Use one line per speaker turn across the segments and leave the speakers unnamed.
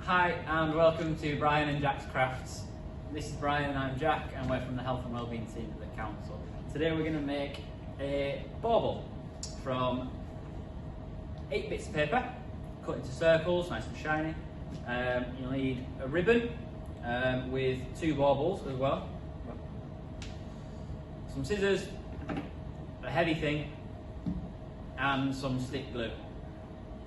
Hi and welcome to Brian and Jack's Crafts. This is Brian and I'm Jack and we're from the Health and Wellbeing team at the council. Today we're going to make a bauble from 8 bits of paper, cut into circles, nice and shiny. You'll need a ribbon with 2 baubles as well, some scissors, a heavy thing and some stick glue.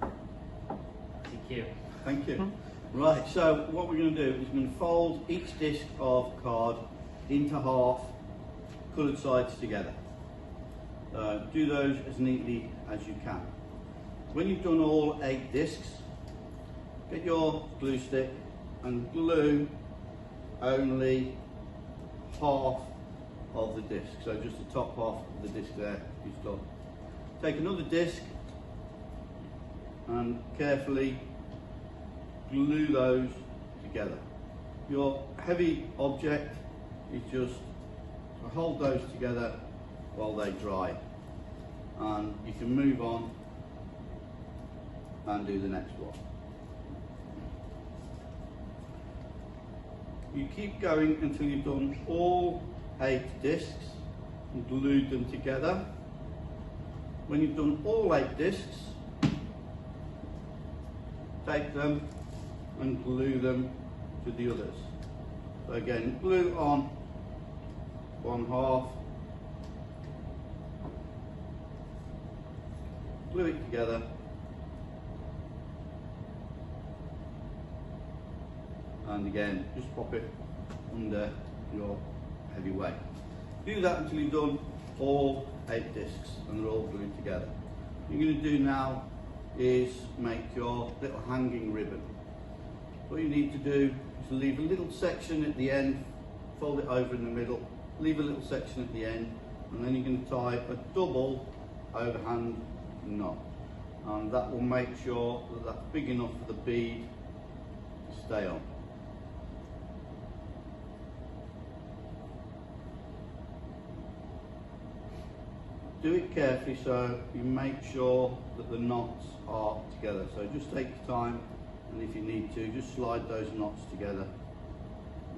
Thank you.
Thank you. Right, so what we're going to do is we're going to fold each disc of card into half, coloured sides together. Do those as neatly as you can. When you've done all 8 discs, get your glue stick and glue only half of the disc, so just the top half of the disc there is done. Take another disc and carefully glue those together. Your heavy object is just to hold those together while they dry, and you can move on and do the next one. You keep going until you've done all 8 discs and glued them together. When you've done all 8 discs, take them and glue them to the others. So again, glue on one half, glue it together, and again, just pop it under your heavy weight. Do that until you've done all 8 discs and they're all glued together. What you're going to do now is make your little hanging ribbon. What you need to do is leave a little section at the end, fold it over in the middle, leave a little section at the end, and then you're going to tie a double overhand knot, and that will make sure that that's big enough for the bead to stay on. Do it carefully so you make sure that the knots are together. So just take your time, and if you need to, just slide those knots together,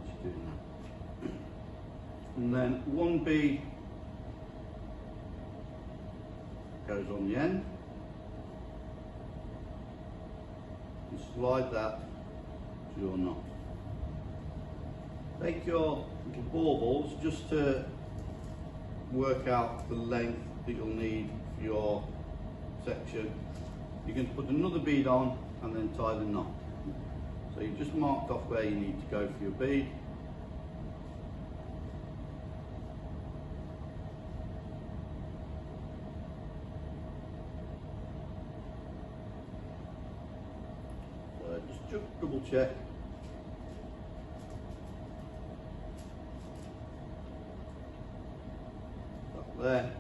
which you do now. And then one bead goes on the end. And slide that to your knot. Take your little baubles just to work out the length that you'll need for your section. You can put another bead on and then tie the knot. So you've just marked off where you need to go for your bead. So just double check. Up there.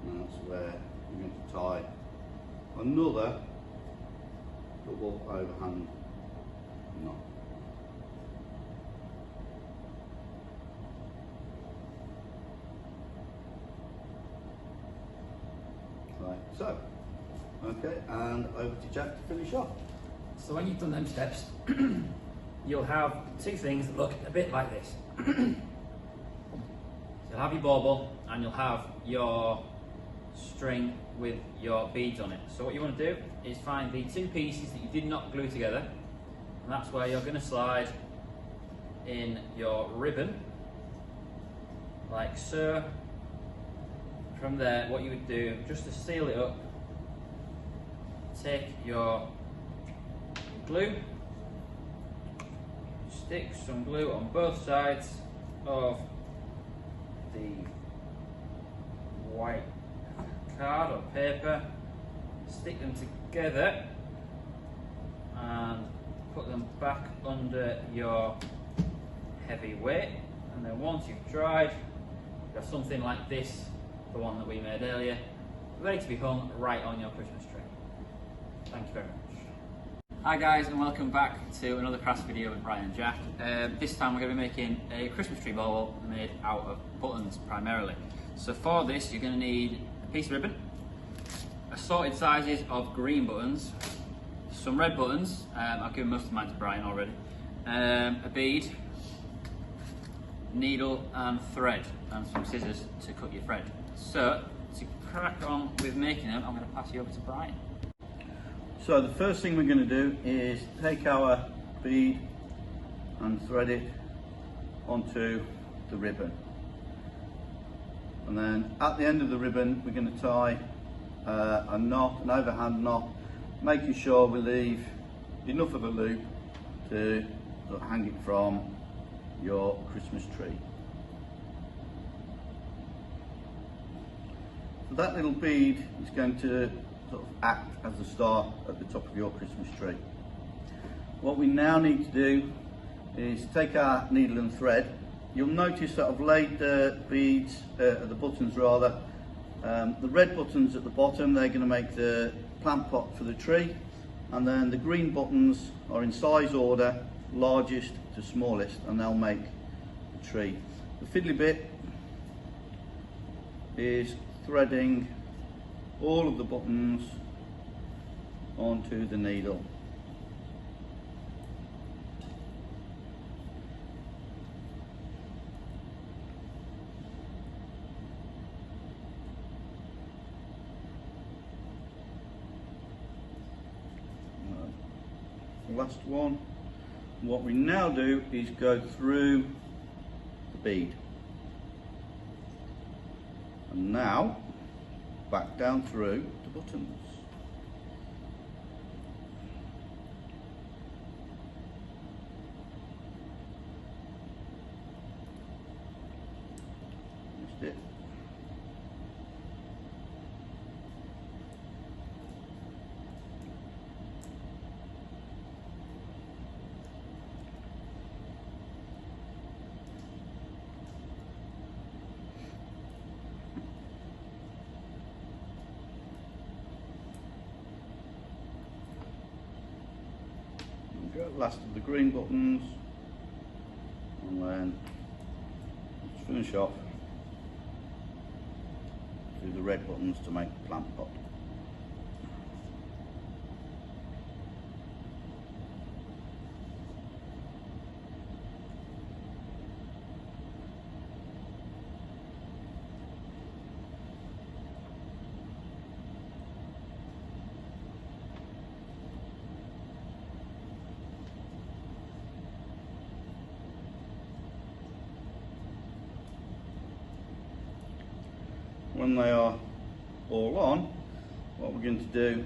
And that's where you're going to tie another double overhand knot. Right, so, okay, and over to Jack to finish off.
So when you've done them steps, you'll have 2 things that look a bit like this. So you'll have your bauble and you'll have your string with your beads on it. So what you want to do is find the 2 pieces that you did not glue together, and that's where you're going to slide in your ribbon, like so. From there, what you would do, just to seal it up, take your glue, stick some glue on both sides of the white card or paper, stick them together and put them back under your heavy weight, and then once you've dried, you've got something like this, the one that we made earlier, ready to be hung right on your Christmas tree. Thank you very much. Hi guys, and welcome back to another crafts video with Brian and Jack. This time we're going to be making a Christmas tree bauble made out of buttons primarily. So for this you're going to need a piece of ribbon, assorted sizes of green buttons, some red buttons. I've given most of mine to Brian already. A bead, needle and thread, and some scissors to cut your thread. So, to crack on with making them, I'm going to pass you over to Brian.
So the first thing we're going to do is take our bead and thread it onto the ribbon. And then at the end of the ribbon, we're going to tie a knot, an overhand knot, making sure we leave enough of a loop to hang it from your Christmas tree. So that little bead is going to sort of act as the star at the top of your Christmas tree. What we now need to do is take our needle and thread. You'll notice that I've laid the beads, the buttons rather, the red buttons at the bottom, they're going to make the plant pot for the tree, and then the green buttons are in size order, largest to smallest, and they'll make the tree. The fiddly bit is threading all of the buttons onto the needle. Last one. What we now do is go through the bead, and now back down through the buttons. Missed it. Last of the green buttons, and then just finish off through the red buttons to make the plant pot. When they are all on, what we're going to do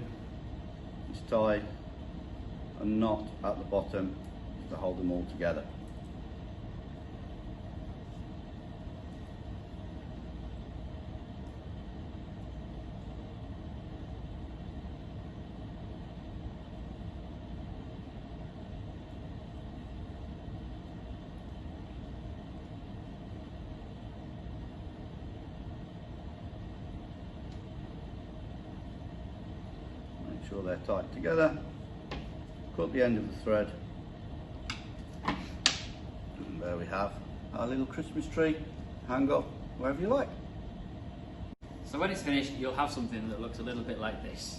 is tie a knot at the bottom to hold them all together. Sure they're tight together, cut the end of the thread, and there we have our little Christmas tree. Hang up wherever you like.
So when it's finished, you'll have something that looks a little bit like this.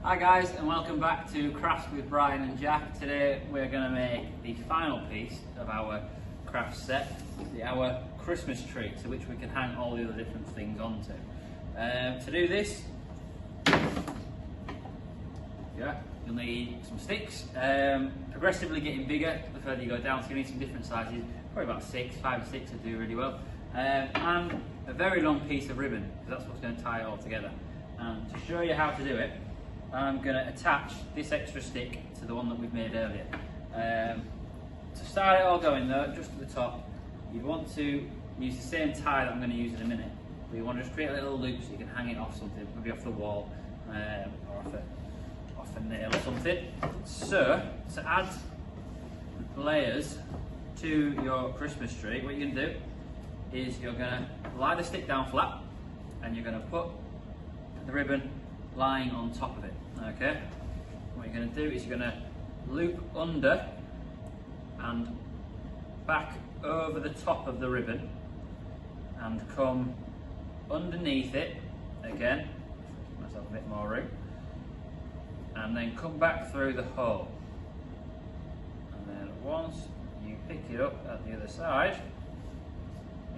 Hi guys, and welcome back to Crafts with Brian and Jack. Today we're going to make the final piece of our craft set, our Christmas tree, to which we can hang all the other different things onto. To do this, you'll need some sticks, progressively getting bigger the further you go down, so you need some different sizes, probably about 5 or 6 would do really well, and a very long piece of ribbon, because that's what's going to tie it all together. And to show you how to do it, I'm going to attach this extra stick to the one that we've made earlier. To start it all going though, just at the top, you want to use the same tie that I'm going to use in a minute. But you want to just create a little loop so you can hang it off something, maybe off the wall, or off a nail or something. So, to add layers to your Christmas tree, what you're going to do is you're going to lie the stick down flat, and you're going to put the ribbon lying on top of it. Okay? What you're going to do is you're going to loop under and back over the top of the ribbon and come underneath it again, give myself a bit more room, and then come back through the hole. And then once you pick it up at the other side,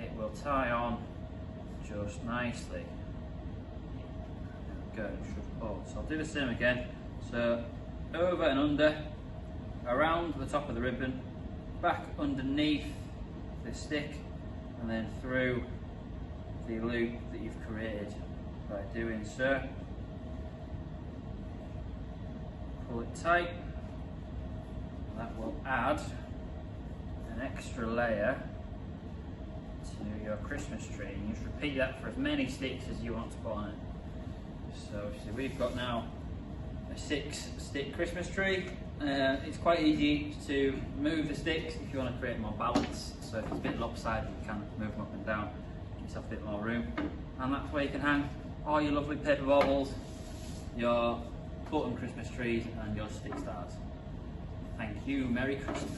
it will tie on just nicely. There we go, it should hold. So I'll do the same again. So over and under, around the top of the ribbon, back underneath the stick, and then through the loop that you've created by doing so. Pull it tight. That will add an extra layer to your Christmas tree. And you just repeat that for as many sticks as you want to put on it. So we've got now a 6-stick Christmas tree. It's quite easy to move the sticks if you want to create more balance. So if it's a bit lopsided, you can move them up and down, give yourself a bit more room. And that's where you can hang all your lovely paper baubles, your button Christmas trees and your stick stars. Thank you, Merry Christmas.